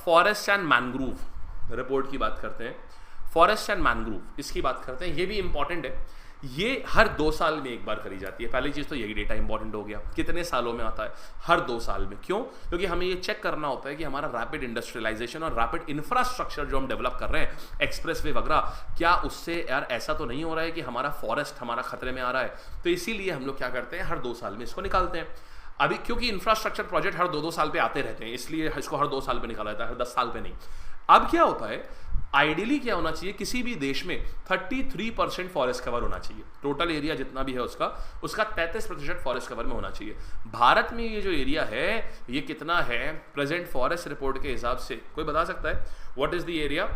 Forest and mangrove report की बात करते हैं। फॉरेस्ट एंड मैनग्रूव इसकी बात करते हैं, ये भी इंपॉर्टेंट है। ये हर 2 साल में एक बार करी जाती है। पहली चीज़ तो यही डेटा इंपॉर्टेंट हो गया, कितने सालों में आता है, हर 2 साल में। क्यों? क्योंकि हमें ये चेक करना होता है कि हमारा रैपिड इंडस्ट्रियलाइजेशन और रैपिड इंफ्रास्ट्रक्चर जो हम डेवलप कर रहे हैं, एक्सप्रेसवे वगैरह, क्या उससे यार ऐसा तो नहीं हो रहा है कि हमारा फॉरेस्ट हमारा खतरे में आ रहा है। तो इसीलिए हम लोग क्या करते हैं, हर 2 साल में इसको निकालते हैं। अभी क्योंकि इंफ्रास्ट्रक्चर प्रोजेक्ट हर 2-2 साल पे आते रहते हैं, इसलिए इसको हर 2 साल पे निकाला जाता है, हर 10 साल पे नहीं। अब क्या होता है, आइडियली क्या होना चाहिए, किसी भी देश में 33% फॉरेस्ट कवर होना चाहिए। टोटल एरिया जितना भी है उसका 33% फॉरेस्ट कवर में होना चाहिए। भारत में ये जो एरिया है ये कितना है प्रेजेंट फॉरेस्ट रिपोर्ट के हिसाब से, कोई बता सकता है व्हाट इज द एरिया?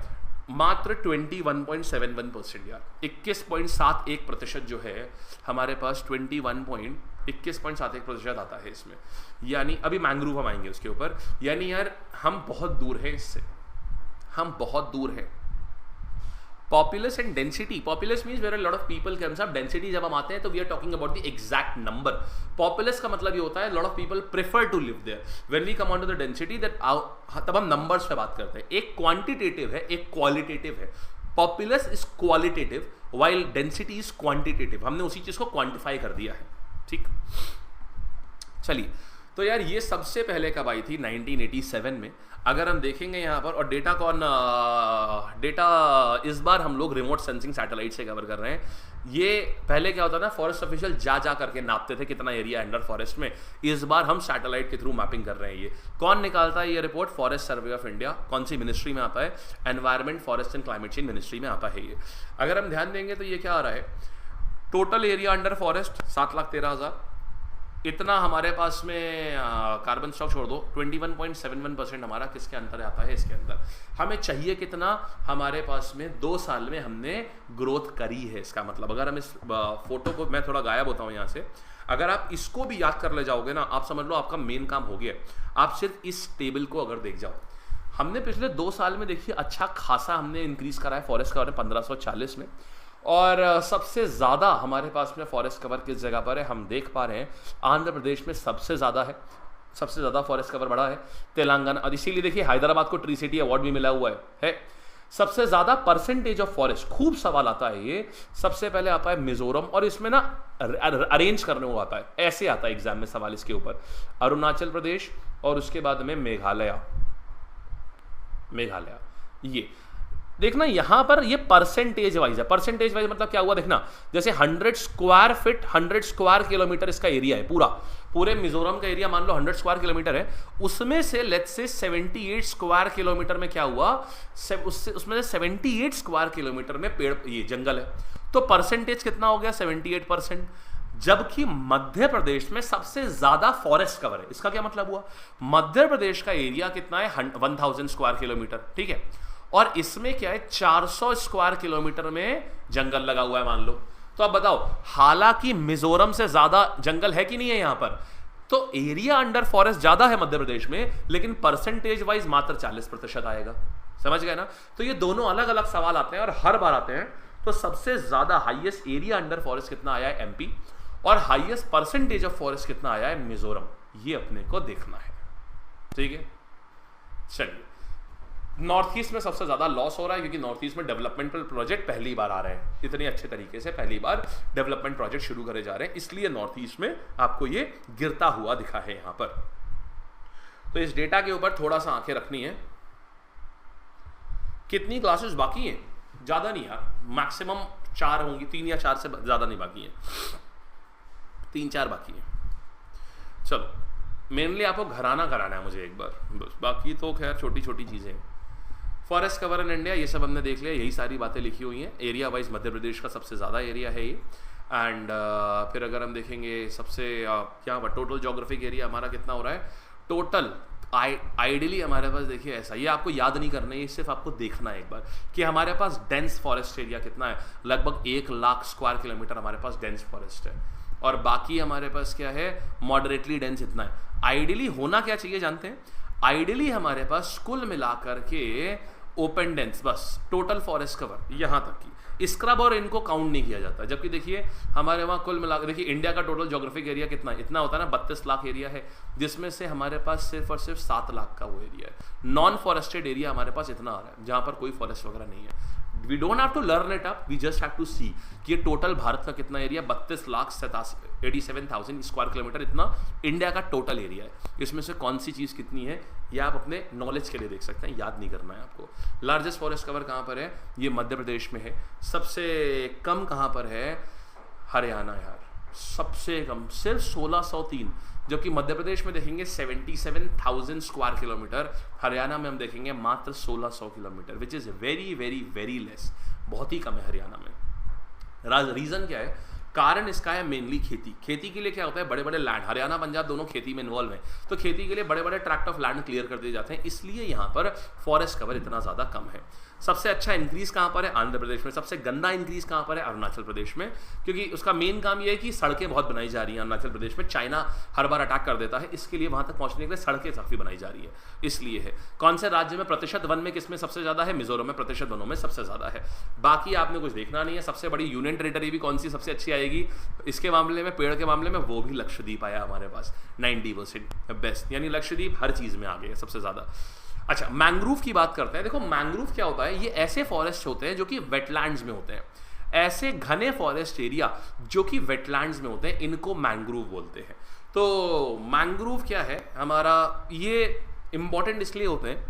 मात्र 21.71% यार, 21.71% जो है हमारे पास, 21.71% आता है इसमें। यानी अभी मैंग्रोव हम आएंगे उसके ऊपर, यानी यार हम बहुत दूर है इससे, हम बहुत दूर है। Populous and density, populous means where a lot of people के अनुसार, डेंसिटी जब हम आते हैं तो we are talking about the exact number. Populous का मतलब ये होता है lot of people prefer to live there. When we come on to the density that, तब हम नंबर्स पे बात करते हैं। एक क्वांटिटेटिव है, एक क्वालिटेटिव है। Populace is qualitative while density is quantitative. हमने उसी चीज को क्वांटिफाई कर दिया है, ठीक। चलिए, तो यार ये सबसे पहले कब आई थी? 1987 में। अगर हम देखेंगे यहाँ पर, और डेटा डेटा इस बार हम लोग रिमोट सेंसिंग सैटेलाइट से कवर कर रहे हैं। ये पहले क्या होता था, फॉरेस्ट ऑफिशियल जा करके नापते थे कितना एरिया अंडर फॉरेस्ट में। इस बार हम सैटेलाइट के थ्रू मैपिंग कर रहे हैं। ये कौन निकालता है ये report? Forest survey of India. कौन सी मिनिस्ट्री में आता है? Environment, forest and climate change ministry में आता है ये। अगर हम ध्यान देंगे तो ये क्या आ रहा है, टोटल एरिया अंडर फॉरेस्ट 7,13,000। इतना हमारे पास में कार्बन स्टॉक छोड़ दो, 21.71% हमारा किसके अंदर आता है? इसके अंदर। हमें चाहिए कितना? हमारे पास में 2 साल में हमने ग्रोथ करी है। इसका मतलब अगर हम इस फोटो को, मैं थोड़ा गायब होता हूँ यहाँ से, अगर आप इसको भी याद कर ले जाओगे ना, आप समझ लो आपका मेन काम हो गया। आप सिर्फ इस टेबल को अगर देख जाओ, हमने पिछले 2 साल में देखिए अच्छा खासा हमने इंक्रीज करा है फॉरेस्ट कवर में 1540 में। और सबसे ज़्यादा हमारे पास में फॉरेस्ट कवर किस जगह पर है? हम देख पा रहे हैं आंध्र प्रदेश में सबसे ज़्यादा है, सबसे ज़्यादा फॉरेस्ट कवर बढ़ा है। तेलंगाना, और इसीलिए देखिए हैदराबाद को ट्री सिटी अवार्ड भी मिला हुआ है। सबसे ज़्यादा परसेंटेज ऑफ फॉरेस्ट, खूब सवाल आता है ये। सबसे पहले आता है मिजोरम, और इसमें ना अरेंज करने को आता है, ऐसे आता है एग्जाम में सवाल इसके ऊपर। अरुणाचल प्रदेश, और उसके बाद में मेघालय। ये देखना यहां पर, ये परसेंटेज वाइज है। परसेंटेज वाइज मतलब क्या हुआ देखना, जैसे 100 स्क्वायर फीट, 100 स्क्वायर किलोमीटर इसका एरिया है पूरा। पूरे मिजोरम का एरिया मान लो 100 स्क्वायर किलोमीटर है, उसमें से लेट्स से 78 स्क्वायर किलोमीटर में क्या हुआ, उसमें से 78 स्क्वायर किलोमीटर में पेड़, ये जंगल है। तो परसेंटेज कितना हो गया? 78%। जबकि मध्य प्रदेश में सबसे ज्यादा फॉरेस्ट कवर है। इसका क्या मतलब हुआ? मध्य प्रदेश का एरिया कितना है? 1000 स्क्वायर किलोमीटर, ठीक है। और इसमें क्या है, 400 स्क्वायर किलोमीटर में जंगल लगा हुआ है मान लो। तो अब बताओ, हालांकि मिजोरम से ज्यादा जंगल है कि नहीं है यहां पर, तो एरिया अंडर फॉरेस्ट ज्यादा है मध्य प्रदेश में, लेकिन परसेंटेज वाइज मात्र 40% आएगा। समझ गए ना? तो ये दोनों अलग अलग सवाल आते हैं और हर बार आते हैं। तो सबसे ज्यादा हाईएस्ट एरिया अंडर फॉरेस्ट कितना आया है? एमपी। और हाईएस्ट परसेंटेज ऑफ फॉरेस्ट कितना आया है? मिजोरम। ये अपने को देखना है, ठीक है। चलिए, नॉर्थ ईस्ट में सबसे ज्यादा लॉस हो रहा है, क्योंकि नॉर्थ ईस्ट में डेवलपमेंटल प्रोजेक्ट पहली बार आ रहे हैं, इतने अच्छे तरीके से पहली बार डेवलपमेंट प्रोजेक्ट शुरू करे जा रहे हैं, इसलिए नॉर्थ ईस्ट में आपको ये गिरता हुआ दिखा है यहां पर। तो इस डेटा के ऊपर थोड़ा सा आंखें रखनी है। कितनी क्लासेस बाकी हैं? ज्यादा नहीं यार, मैक्सिमम 4 होंगी, 3 या 4 से ज्यादा नहीं बाकी है, 3-4 बाकी है। चलो, मेनली आपको घराना कराना है मुझे एक बार बस, बाकी तो खैर छोटी छोटी चीजें। फॉरेस्ट कवर इन इंडिया, ये सब हमने देख लिया, यही सारी बातें लिखी हुई हैं। एरिया वाइज मध्य प्रदेश का सबसे ज़्यादा एरिया है ये। एंड फिर अगर हम देखेंगे सबसे क्या टोटल जोग्राफिक एरिया हमारा कितना हो रहा है, टोटल आइडियली हमारे पास देखिए ऐसा, ये आपको याद नहीं करना है, ये सिर्फ आपको देखना है एक बार कि हमारे पास डेंस फॉरेस्ट एरिया कितना है। लगभग 1 लाख स्क्वायर किलोमीटर हमारे पास डेंस फॉरेस्ट है, और बाकी हमारे पास क्या है, मॉडरेटली डेंस इतना है। आइडियली होना क्या चाहिए जानते हैं? आइडियली हमारे पास कुल मिलाकर के ओपन डेंस, बस टोटल फॉरेस्ट कवर यहाँ तक की, स्क्रब और इनको काउंट नहीं किया जाता। जबकि देखिए हमारे वहाँ कुल मिला देखिए इंडिया का टोटल ज्योग्राफिक एरिया कितना इतना होता है ना, 32 लाख एरिया है, जिसमें से हमारे पास सिर्फ और सिर्फ 7 लाख का वो एरिया है। नॉन फॉरेस्टेड एरिया हमारे पास इतना आ रहा है जहाँ पर कोई फॉरेस्ट वगैरह नहीं है। We don't have to learn it up, we just have to see कि ये टोटल भारत का कितना एरिया, 32,87,000 स्क्वायर किलोमीटर इतना इंडिया का टोटल एरिया है। इसमें से कौन सी चीज़ कितनी है ये आप अपने नॉलेज के लिए देख सकते हैं, याद नहीं करना है आपको। लार्जेस्ट फॉरेस्ट कवर कहाँ पर है, ये मध्य प्रदेश में है। सबसे कम कहाँ पर है, हरियाणा यार, सबसे कम सिर्फ 1603, जबकि मध्य प्रदेश में देखेंगे 77,000 स्क्वायर किलोमीटर, हरियाणा में हम देखेंगे मात्र 1600 kilometre, which is very very very less, बहुत ही कम है हरियाणा में। रीज़न क्या है, कारण इसका है मेनली खेती। खेती के लिए क्या होता है, बड़े बड़े लैंड, हरियाणा पंजाब दोनों खेती में इन्वॉल्व हैं, तो खेती के लिए बड़े बड़े ट्रैक्ट ऑफ लैंड क्लियर कर दिए जाते हैं, इसलिए यहाँ पर फॉरेस्ट कवर इतना ज़्यादा कम है। सबसे अच्छा इंक्रीज कहाँ पर है, आंध्र प्रदेश में। सबसे गंदा इंक्रीज कहाँ पर है, अरुणाचल प्रदेश में, क्योंकि उसका मेन काम ये है कि सड़कें बहुत बनाई जा रही हैं अरुणाचल प्रदेश में। चाइना हर बार अटैक कर देता है, इसके लिए वहाँ तक पहुँचने के लिए सड़कें काफ़ी बनाई जा रही है, इसलिए है। कौन से राज्य में प्रतिशत वन में किसमें सबसे ज़्यादा है, मिजोरम में प्रतिशत वनों में सबसे ज़्यादा है। बाकी आपने कुछ देखना नहीं है। सबसे बड़ी यूनियन टेरिटरी भी कौन सी सबसे अच्छी आएगी इसके मामले में, पेड़ के मामले में, वो भी लक्षद्वीप आया हमारे पास 90% बेस्ट, यानी लक्षद्वीप हर चीज़ में आ गया सबसे ज़्यादा। अच्छा, मैंग्रोव की बात करते हैं। देखो मैंग्रोव क्या होता है, ये ऐसे फॉरेस्ट होते हैं जो कि वेटलैंड्स में होते हैं, ऐसे घने फॉरेस्ट एरिया जो कि वेटलैंड्स में होते हैं, इनको मैंग्रोव बोलते हैं। तो मैंग्रोव क्या है हमारा, ये इंपॉर्टेंट इसलिए होते हैं,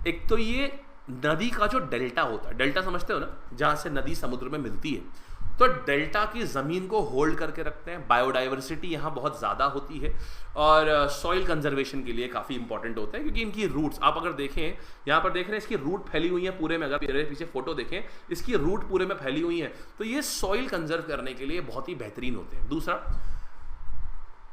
एक तो ये नदी का जो डेल्टा होता है, डेल्टा समझते हो ना, जहाँ से नदी समुद्र में मिलती है, तो डेल्टा की ज़मीन को होल्ड करके रखते हैं। बायोडाइवर्सिटी यहाँ बहुत ज़्यादा होती है और सॉइल कंजर्वेशन के लिए काफ़ी इंपॉर्टेंट होते हैं, क्योंकि इनकी रूट्स आप अगर देखें, यहाँ पर देख रहे हैं इसकी रूट फैली हुई है पूरे में, अगर मेरे पीछे फोटो देखें इसकी रूट पूरे में फैली हुई है, तो ये सॉइल कंजर्व करने के लिए बहुत ही बेहतरीन होते हैं। दूसरा,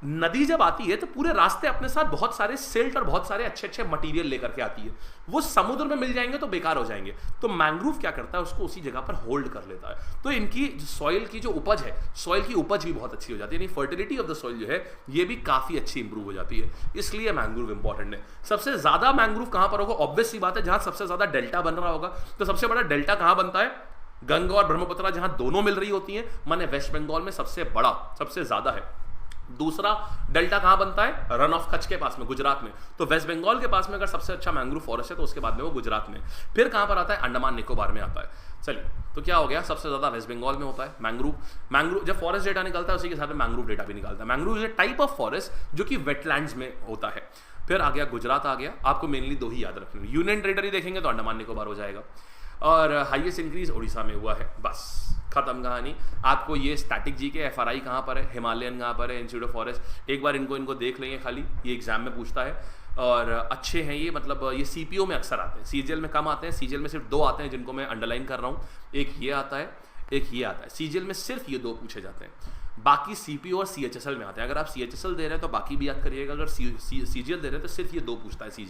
नदी जब आती है तो पूरे रास्ते अपने साथ बहुत सारे सिल्ट और बहुत सारे अच्छे अच्छे मटेरियल लेकर के आती है, वो समुद्र में मिल जाएंगे तो बेकार हो जाएंगे, तो मैंग्रोव क्या करता है, उसको उसी जगह पर होल्ड कर लेता है। तो इनकी सॉइल की जो उपज है, सॉइल की उपज भी बहुत अच्छी हो जाती है, यानी फर्टिलिटी ऑफ द सॉइल जो है ये भी काफ़ी अच्छी इंप्रूव हो जाती है, इसलिए मैंग्रोव इंपॉर्टेंट है। सबसे ज़्यादा मैंग्रोव कहाँ पर होगा, ऑब्वियस सी बात है, जहाँ सबसे ज़्यादा डेल्टा बन रहा होगा। तो सबसे बड़ा डेल्टा कहाँ बनता है, गंगा और ब्रह्मपुत्र जहाँ दोनों मिल रही होती हैं, माने वेस्ट बंगाल में सबसे बड़ा, सबसे ज़्यादा है। दूसरा डेल्टा कहाँ बनता है, रन ऑफ कच्छ के पास में, गुजरात में। तो वेस्ट बंगाल के पास में अगर सबसे अच्छा मैंग्रोव फॉरेस्ट है तो उसके बाद में वो गुजरात में। फिर कहाँ पर आता है, अंडमान निकोबार में आता है। चलिए, तो क्या हो गया, सबसे ज़्यादा वेस्ट बंगाल में होता है मैंग्रोव। मैंग्रोव जब फॉरेस्ट डेटा निकलता है उसी के साथ में मैंग्रोव डेटा भी निकलता है। Mangrove is a type of forest जो कि वेटलैंड्स में होता है। फिर आ गया गुजरात आ गया, आपको मेनली दो ही याद रखने, यूनियन टेरिटरी देखेंगे तो अंडमान निकोबार हो जाएगा, और हाईएस्ट इंक्रीज उड़ीसा में हुआ है, बस खत्म कहानी। आपको ये स्टैटिक जी के एफआरआई कहाँ पर है, हिमालयन कहाँ पर है, इंस्टीट्यूट ऑफ फॉरेस्ट, एक बार इनको देख लेंगे खाली, ये एग्जाम में पूछता है और अच्छे हैं ये, मतलब ये सीपीओ में अक्सर आते हैं, सीजीएल में कम आते हैं। सीजीएल में सिर्फ 2 आते हैं जिनको मैं अंडरलाइन कर रहा हूँ, एक ये आता है, एक ये आता है। सीजीएल में सिर्फ ये 2 पूछे जाते हैं, बाकी सीपीओ और सीएचएसएल में आते हैं। अगर आप सीएचएसएल दे रहे हैं तो बाकी भी याद करिएगा, अगर सीजीएल दे रहे हैं तो सिर्फ ये 2 पूछता है सीजीएल।